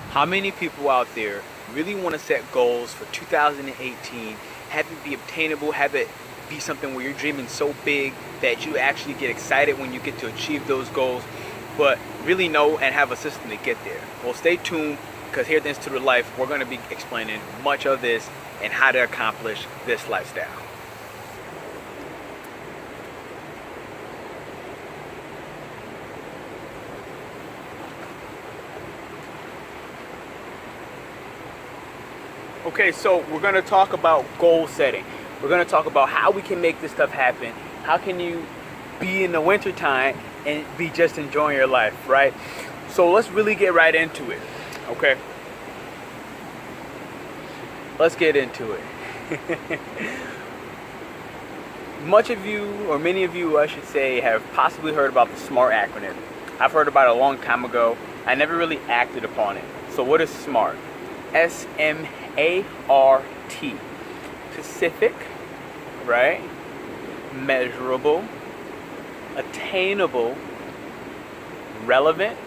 How many people out there really want to set goals for 2018, have it be obtainable, have it be something where you're dreaming so big that you actually get excited when you get to achieve those goals, but really know and have a system to get there? Well, stay tuned, because here at the Institute of Life, we're going to be explaining much of this and how to accomplish this lifestyle. Okay, so we're going to talk about goal setting. We're going to talk about how we can make this stuff happen. How can you be in the winter time and be just enjoying your life, right? So let's really get right into it, okay? Let's get into it. Much of you, or many of you, I should say, have possibly heard about the SMART acronym. I've heard about it a long time ago. I never really acted upon it. So what is SMART? SMART. Specific, right? Measurable, attainable, relevant,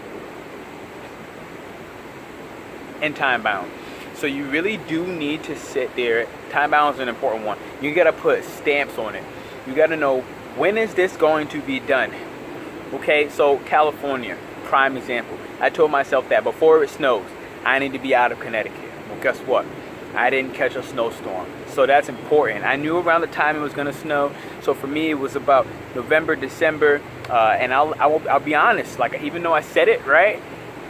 and time bound. So you really do need to sit there. Time bound is an important one. You got to put stamps on it. You got to know, when is this going to be done? Okay, so California, prime example. I told myself that before it snows, I need to be out of Connecticut. Well, guess what? I didn't catch a snowstorm. So that's important. I knew around the time it was going to snow. So for me, it was about November, December. And I'll be honest, like, even though I said it, right?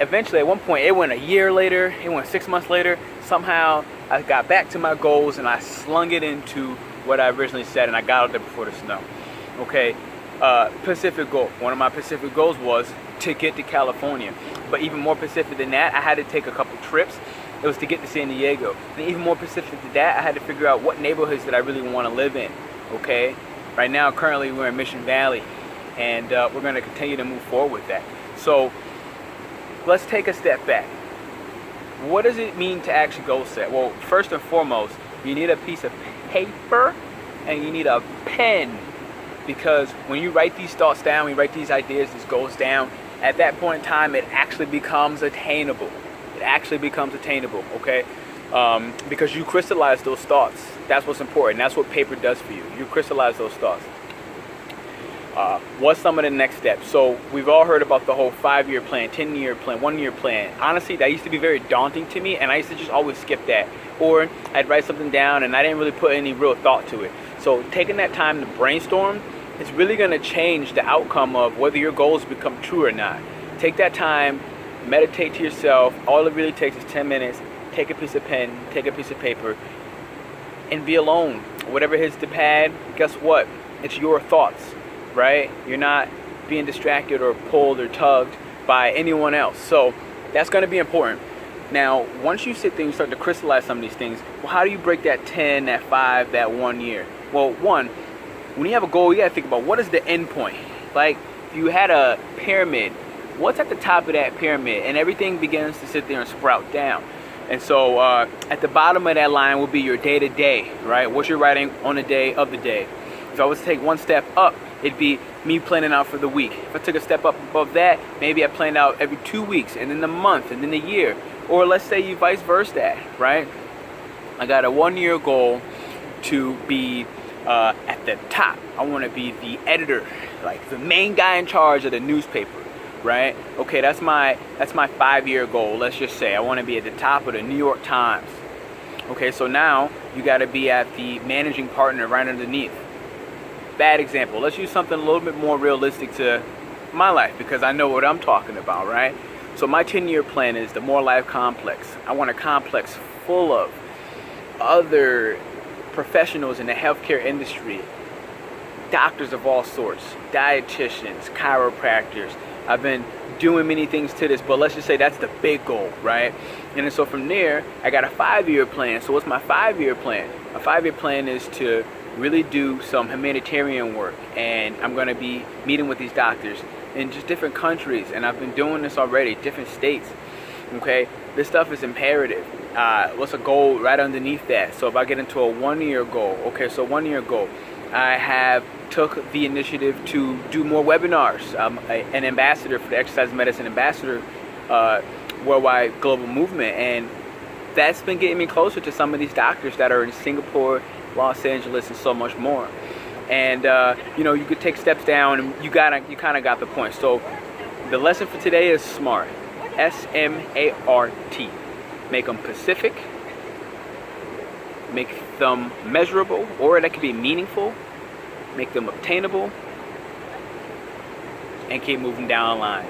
Eventually, at one point, it went a year later. It went 6 months later. Somehow, I got back to my goals and I slung it into what I originally said. And I got out there before the snow. Okay. Pacific goal. One of my Pacific goals was to get to California. But even more Pacific than that, I had to take a couple trips. It was to get to San Diego. And even more specific to that, I had to figure out what neighborhoods that I really want to live in, okay? Right now, currently, we're in Mission Valley, and we're going to continue to move forward with that. So let's take a step back. What does it mean to actually goal set? Well, first and foremost, you need a piece of paper and you need a pen, because when you write these thoughts down, when you write these ideas, these goals down, at that point in time, it actually becomes attainable. Actually becomes attainable, okay? Because you crystallize those thoughts. That's what's important. That's what paper does for you. You crystallize those thoughts. What's some of the next steps? So we've all heard about the whole 5-year plan, 10-year plan, 1-year plan. Honestly, that used to be very daunting to me, and I used to just always skip that. Or I'd write something down and I didn't really put any real thought to it. So taking that time to brainstorm, it's really going to change the outcome of whether your goals become true or not. Take that time. Meditate to yourself. All it really takes is 10 minutes. Take a piece of pen, take a piece of paper, and be alone. Whatever hits the pad, guess what? It's your thoughts, right? You're not being distracted or pulled or tugged by anyone else. So that's going to be important. Now, once you sit there and you start to crystallize some of these things, well, how do you break that 10, that 5, that 1 year? Well, one, when you have a goal, you got to think about, what is the end point? Like, if you had a pyramid, what's at the top of that pyramid? And everything begins to sit there and sprout down. And so at the bottom of that line will be your day-to-day, right? What you're writing on the day of the day. If I was to take one step up, it'd be me planning out for the week. If I took a step up above that, maybe I planned out every 2 weeks, and then the month, and then the year. Or let's say you vice versa that, right? I got a 1-year goal to be at the top. I want to be the editor, like the main guy in charge of the newspaper. Right? Okay, that's my 5-year goal. Let's just say I want to be at the top of the New York Times. Okay, so now you got to be at the managing partner right underneath. Bad example. Let's use something a little bit more realistic to my life, because I know what I'm talking about, right? So my 10-year plan is the More Life Complex. I want a complex full of other professionals in the healthcare industry, doctors of all sorts, dietitians, chiropractors. I've been doing many things to this, but let's just say that's the big goal, right? And then so from there, I got a 5-year plan. So what's my 5-year plan? My 5-year plan is to really do some humanitarian work, and I'm going to be meeting with these doctors in just different countries, and I've been doing this already, different states. Okay, this stuff is imperative. What's a goal right underneath that? So if I get into a 1-year goal, okay, so 1-year goal, I have took the initiative to do more webinars. I'm an ambassador for the Exercise Medicine Ambassador worldwide global movement. And that's been getting me closer to some of these doctors that are in Singapore, Los Angeles, and so much more. And you could take steps down, and you kind of got the point. So the lesson for today is SMART. SMART. Make them specific, make them measurable, or that could be meaningful, make them obtainable, and keep moving down the line.